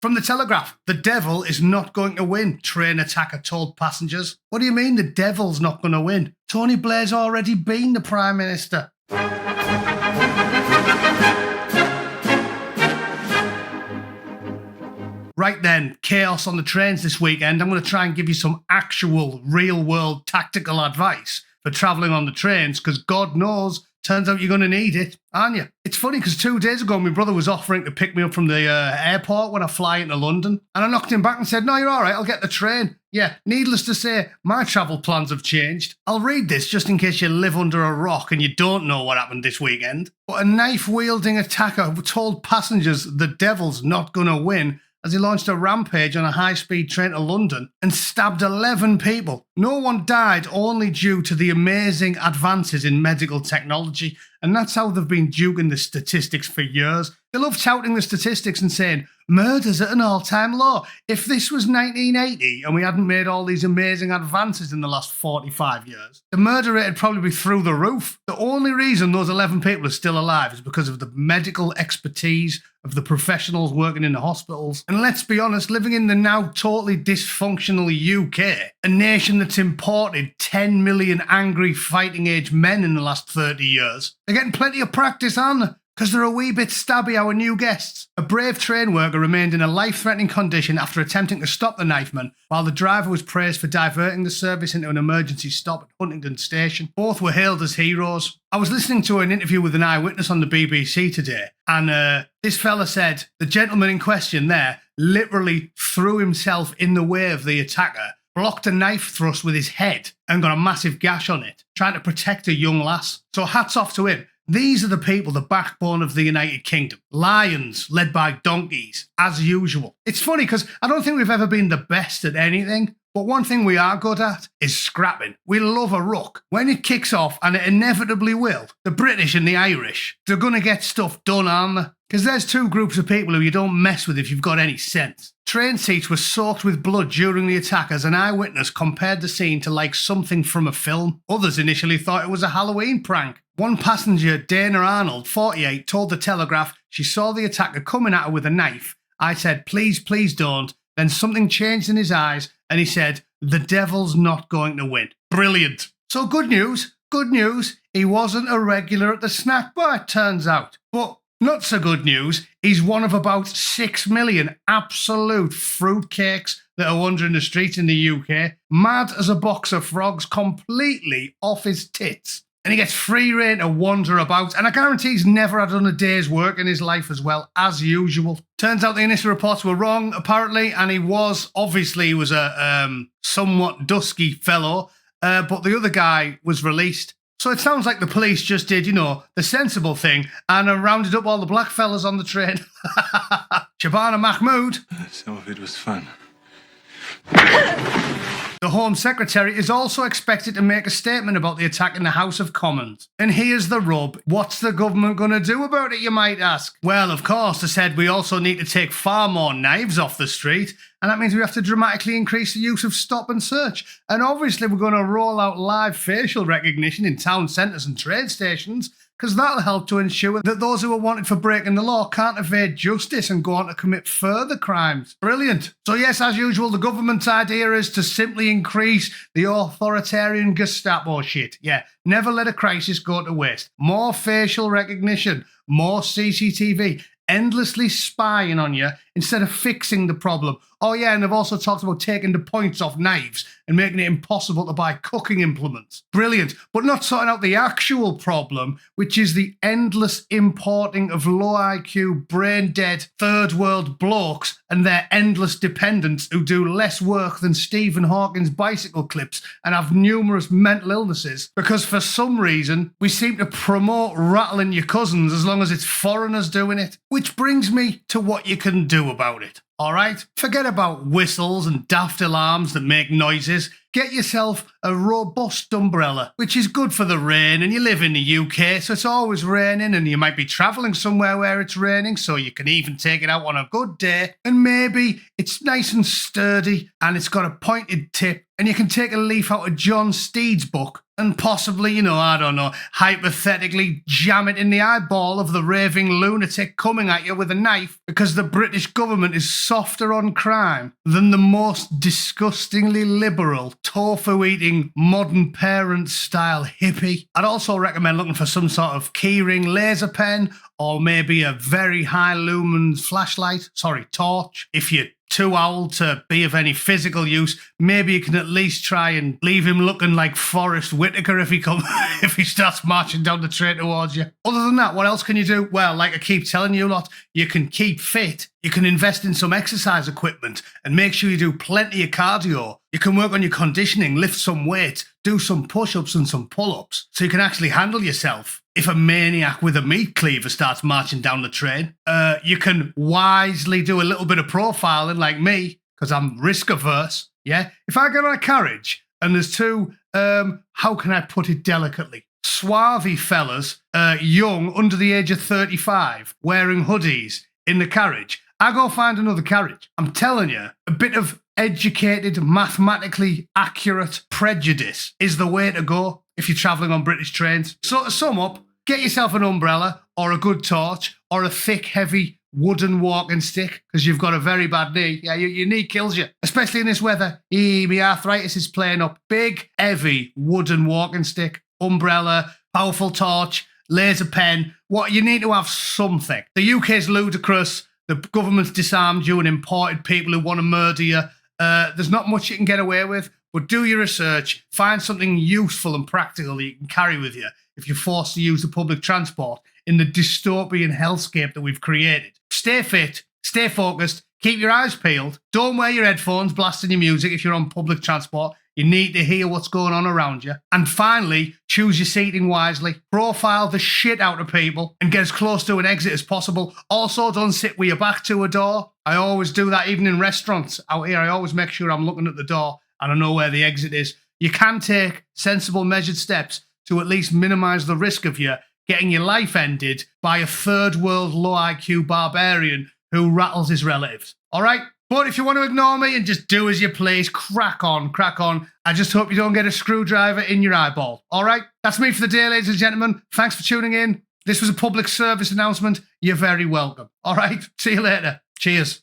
From the Telegraph, the devil is not going to win, train attacker told passengers. What do you mean the devil's not going to win? Tony Blair's already been the Prime Minister. Right then, chaos on the trains this weekend. I'm going to try and give you some actual real-world tactical advice for travelling on the trains, because God knows, turns out you're going to need it, aren't you? It's funny because 2 days ago, my brother was offering to pick me up from the airport when I fly into London, and I knocked him back and said, no, you're all right, I'll get the train. Yeah, needless to say, my travel plans have changed. I'll read this just in case you live under a rock and you don't know what happened this weekend. But a knife-wielding attacker told passengers the devil's not going to win as he launched a rampage on a high-speed train to London and stabbed 11 people. No one died, only due to the amazing advances in medical technology, and that's how they've been juking the statistics for years. They love touting the statistics and saying, murder's at an all-time low. If this was 1980 and we hadn't made all these amazing advances in the last 45 years, the murder rate would probably be through the roof. The only reason those 11 people are still alive is because of the medical expertise of the professionals working in the hospitals. And let's be honest, living in the now totally dysfunctional UK, a nation that's imported 10 million angry fighting-age men in the last 30 years, they're getting plenty of practice, aren't they? Because they're a wee bit stabby, our new guests. A brave train worker remained in a life-threatening condition after attempting to stop the knifeman, while the driver was praised for diverting the service into an emergency stop at Huntingdon Station. Both were hailed as heroes. I was listening to an interview with an eyewitness on the BBC today, and this fella said the gentleman in question there literally threw himself in the way of the attacker, blocked a knife thrust with his head, and got a massive gash on it, trying to protect a young lass. So hats off to him. These are the people, the backbone of the United Kingdom. Lions led by donkeys, as usual. It's funny because I don't think we've ever been the best at anything, but one thing we are good at is scrapping. We love a ruck. When it kicks off, and it inevitably will, the British and the Irish, they're going to get stuff done, aren't they? Because there's two groups of people who you don't mess with if you've got any sense. Train seats were soaked with blood during the attack as an eyewitness compared the scene to like something from a film. Others initially thought it was a Halloween prank. One passenger, Dana Arnold, 48, told the Telegraph she saw the attacker coming at her with a knife. I said, please, please don't. Then something changed in his eyes and he said, the devil's not going to win. Brilliant. So good news. He wasn't a regular at the snack bar, it turns out. But not so good news, he's one of about 6 million absolute fruitcakes that are wandering the streets in the UK, mad as a box of frogs, completely off his tits. And he gets free rein to wander about, and I guarantee he's never had done a day's work in his life as well, as usual. Turns out the initial reports were wrong, apparently, and he was a somewhat dusky fellow, but the other guy was released. So it sounds like the police just did, the sensible thing and rounded up all the black fellas on the train. Shabana Mahmood. Some of it was fun. The Home Secretary is also expected to make a statement about the attack in the House of Commons. And here's the rub. What's the government going to do about it, you might ask? Well, of course, they said we also need to take far more knives off the street, and that means we have to dramatically increase the use of stop and search. And obviously we're going to roll out live facial recognition in town centres and train stations, because that'll help to ensure that those who are wanted for breaking the law can't evade justice and go on to commit further crimes. Brilliant. So yes, as usual, the government's idea is to simply increase the authoritarian Gestapo shit. Yeah, never let a crisis go to waste. More facial recognition, more CCTV, endlessly spying on you instead of fixing the problem. Oh yeah, and they've also talked about taking the points off knives and making it impossible to buy cooking implements. Brilliant, but not sorting out the actual problem, which is the endless importing of low IQ, brain-dead, third-world blokes and their endless dependents who do less work than Stephen Hawking's bicycle clips and have numerous mental illnesses, because for some reason we seem to promote rattling your cousins as long as it's foreigners doing it. Which brings me to what you can do about it. All right? Forget about whistles and daft alarms that make noises. Get yourself a robust umbrella, which is good for the rain, and you live in the UK, so it's always raining, and you might be travelling somewhere where it's raining, so you can even take it out on a good day, and maybe it's nice and sturdy, and it's got a pointed tip, and you can take a leaf out of John Steed's book, and possibly, hypothetically jam it in the eyeball of the raving lunatic coming at you with a knife, because the British government is softer on crime than the most disgustingly liberal, tofu-eating, modern parent-style hippie. I'd also recommend looking for some sort of keyring laser pen or maybe a very high lumen torch. If you're too old to be of any physical use, maybe you can at least try and leave him looking like Forrest Whitaker if he starts marching down the train towards you. Other than that, what else can you do? Well, like I keep telling you lot, you can keep fit. You can invest in some exercise equipment and make sure you do plenty of cardio. You can work on your conditioning, lift some weight, do some push-ups and some pull-ups so you can actually handle yourself. If a maniac with a meat cleaver starts marching down the train, you can wisely do a little bit of profiling like me, because I'm risk averse. Yeah. If I get on a carriage and there's two, how can I put it delicately? Swarthy fellas, young, under the age of 35, wearing hoodies in the carriage, I go find another carriage. I'm telling you, a bit of educated, mathematically accurate prejudice is the way to go if you're travelling on British trains. So to sum up, get yourself an umbrella or a good torch or a thick, heavy wooden walking stick because you've got a very bad knee. Yeah, your knee kills you, especially in this weather. My arthritis is playing up. Big, heavy wooden walking stick, umbrella, powerful torch, laser pen. What you need to have something. The UK's ludicrous. The government's disarmed you and imported people who want to murder you. There's not much you can get away with, but do your research. Find something useful and practical that you can carry with you if you're forced to use the public transport in the dystopian hellscape that we've created. Stay fit, stay focused, keep your eyes peeled. Don't wear your headphones blasting your music if you're on public transport. You need to hear what's going on around you. And finally, choose your seating wisely. Profile the shit out of people and get as close to an exit as possible. Also, don't sit with your back to a door. I always do that even in restaurants out here. I always make sure I'm looking at the door and I know where the exit is. You can take sensible measured steps to at least minimize the risk of you getting your life ended by a third world low IQ barbarian who rattles his relatives. All right? But if you want to ignore me and just do as you please, crack on, crack on. I just hope you don't get a screwdriver in your eyeball. All right? That's me for the day, ladies and gentlemen. Thanks for tuning in. This was a public service announcement. You're very welcome. All right? See you later. Cheers.